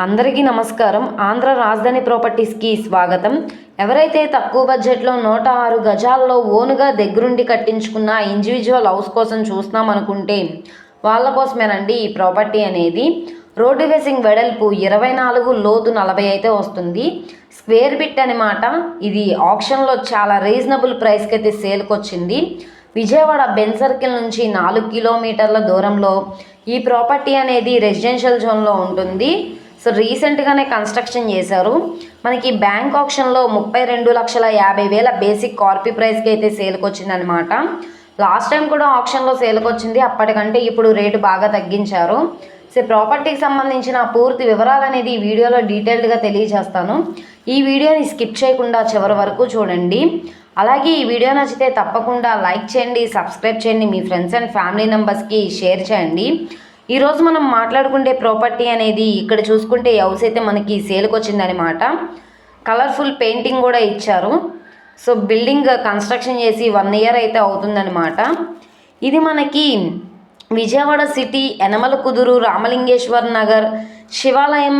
అందరికీ నమస్కారం. ఆంధ్ర రాజధాని ప్రాపర్టీస్కి స్వాగతం. ఎవరైతే తక్కువ బడ్జెట్లో 106 గజాల్లో ఓనుగా దగ్గరుండి కట్టించుకున్న ఇండివిజువల్ హౌస్ కోసం చూస్తున్నాం అనుకుంటే వాళ్ళ కోసమేనండి ఈ ప్రాపర్టీ అనేది. రోడ్డు ఫేసింగ్ వెడల్పు 24, లోతు 40 అయితే వస్తుంది. స్క్వేర్ బిట్ అనమాట. ఇది ఆప్షన్లో చాలా రీజనబుల్ ప్రైస్కి అయితే సేల్కి వచ్చింది. విజయవాడ బెన్ సర్కిల్ నుంచి 4 కిలోమీటర్ల దూరంలో ఈ ప్రాపర్టీ అనేది రెసిడెన్షియల్ జోన్లో ఉంటుంది. సో రీసెంట్గానే కన్స్ట్రక్షన్ చేశారు. మనకి బ్యాంక్ ఆప్షన్లో 32,50,000 బేసిక్ కార్పీ ప్రైస్కి అయితే సేల్కి వచ్చిందనమాట. లాస్ట్ టైం కూడా ఆప్షన్లో సేల్కి వచ్చింది. అప్పటికంటే ఇప్పుడు రేటు బాగా తగ్గించారు. సో ప్రాపర్టీకి సంబంధించిన పూర్తి వివరాలు అనేది ఈ వీడియోలో డీటెయిల్డ్గా తెలియజేస్తాను. ఈ వీడియోని స్కిప్ చేయకుండా చివరి వరకు చూడండి. అలాగే ఈ వీడియో నచ్చితే తప్పకుండా లైక్ చేయండి, సబ్స్క్రైబ్ చేయండి, మీ ఫ్రెండ్స్ అండ్ ఫ్యామిలీ మెంబర్స్కి షేర్ చేయండి. ఈరోజు మనం మాట్లాడుకునే ప్రాపర్టీ అనేది ఇక్కడ చూసుకుంటే హౌస్ అయితే మనకి సేల్కి వచ్చిందనమాట. కలర్ఫుల్ పెయింటింగ్ కూడా ఇచ్చారు. సో బిల్డింగ్ కన్స్ట్రక్షన్ చేసి 1 year అయితే అవుతుందనమాట. ఇది మనకి విజయవాడ సిటీ యనమల కుదురు రామలింగేశ్వర్ నగర్ శివాలయం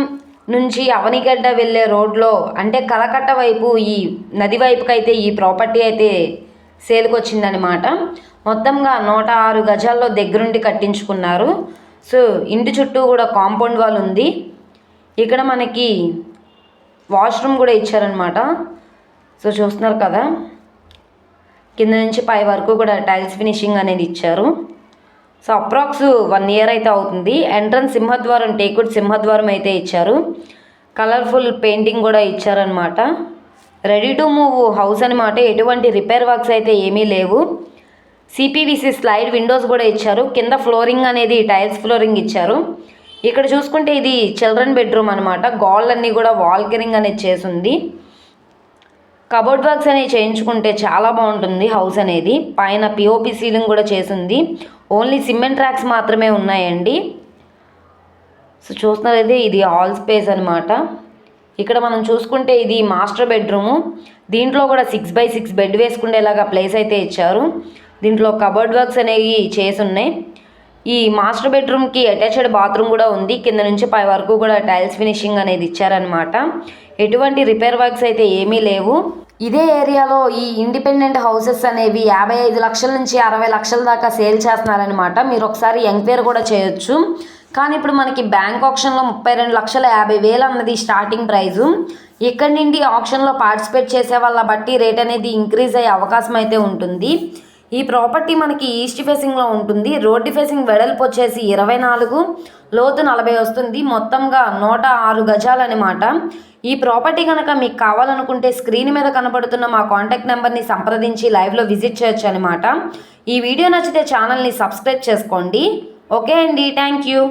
నుంచి అవనిగడ్డ వెళ్ళే రోడ్లో అంటే కలకట్ట వైపు ఈ నది వైపుకి అయితే ఈ ప్రాపర్టీ అయితే సేల్కి వచ్చిందనమాట. మొత్తంగా 106 గజాల్లో దగ్గరుండి కట్టించుకున్నారు. సో ఇంటి చుట్టూ కూడా కాంపౌండ్ వాల్ ఉంది. ఇక్కడ మనకి వాష్రూమ్ కూడా ఇచ్చారనమాట. సో చూస్తున్నారు కదా, కింద నుంచి పై వరకు కూడా టైల్స్ ఫినిషింగ్ అనేది ఇచ్చారు. సో అప్రాక్స్ 1 year అయితే అవుతుంది. ఎంట్రన్స్ సింహద్వారం, టేకుడ్ సింహద్వారం అయితే ఇచ్చారు. కలర్ఫుల్ పెయింటింగ్ కూడా ఇచ్చారనమాట. రెడీ టు మూవ్ హౌస్ అనమాట. ఎటువంటి రిపేర్ వర్క్స్ అయితే ఏమీ లేవు. సిపివిసి స్లైడ్ విండోస్ కూడా ఇచ్చారు. కింద ఫ్లోరింగ్ అనేది టైల్స్ ఫ్లోరింగ్ ఇచ్చారు. ఇక్కడ చూసుకుంటే ఇది చిల్డ్రన్ బెడ్రూమ్ అనమాట. గోళ్ళన్నీ కూడా వాల్కరింగ్ అనేది చేసింది. కబోర్డ్ వర్క్స్ అనేవి చేయించుకుంటే చాలా బాగుంటుంది హౌస్ అనేది. పైన పిఓపి సీలింగ్ కూడా చేసింది. ఓన్లీ సిమెంట్ ర్యాక్స్ మాత్రమే ఉన్నాయండి. సో చూస్తున్నదైతే ఇది హాల్ స్పేస్ అనమాట. ఇక్కడ మనం చూసుకుంటే ఇది మాస్టర్ బెడ్రూము. దీంట్లో కూడా 6x6 బెడ్ వేసుకునేలాగా ప్లేస్ అయితే ఇచ్చారు. దీంట్లో కబోర్డ్ వర్క్స్ అనేవి చేసి ఉన్నాయి. ఈ మాస్టర్ బెడ్రూమ్కి అటాచ్డ్ బాత్రూమ్ కూడా ఉంది. కింద నుంచి పై వరకు కూడా టైల్స్ ఫినిషింగ్ అనేది ఇచ్చారనమాట. ఎటువంటి రిపేర్ వర్క్స్ అయితే ఏమీ లేవు. ఇదే ఏరియాలో ఈ ఇండిపెండెంట్ హౌసెస్ అనేవి 55 లక్షల నుంచి 60 లక్షల దాకా సేల్ చేస్తున్నారనమాట. మీరు ఒకసారి ఎంక్వైరీ కూడా చేయొచ్చు. కానీ ఇప్పుడు మనకి బ్యాంక్ ఆప్షన్లో 32,50,000 అన్నది స్టార్టింగ్ ప్రైజు. ఇక్కడి నుండి ఆప్షన్లో పార్టిసిపేట్ చేసే వాళ్ళ బట్టి రేట్ అనేది ఇంక్రీజ్ అయ్యే అవకాశం అయితే ఉంటుంది. ఈ ప్రాపర్టీ మనకి ఈస్ట్ ఫేసింగ్లో ఉంటుంది. రోడ్డు ఫేసింగ్ వెడల్పు వచ్చేసి 24, లోతు 40 వస్తుంది. మొత్తంగా 106 గజాలు అనమాట. ఈ ప్రాపర్టీ కనుక మీకు కావాలనుకుంటే స్క్రీన్ మీద కనబడుతున్న మా కాంటాక్ట్ నెంబర్ని సంప్రదించి లైవ్లో విజిట్ చేయొచ్చు అనమాట. ఈ వీడియో నచ్చితే ఛానల్ని సబ్స్క్రైబ్ చేసుకోండి. ఓకే అండి, థ్యాంక్ యూ.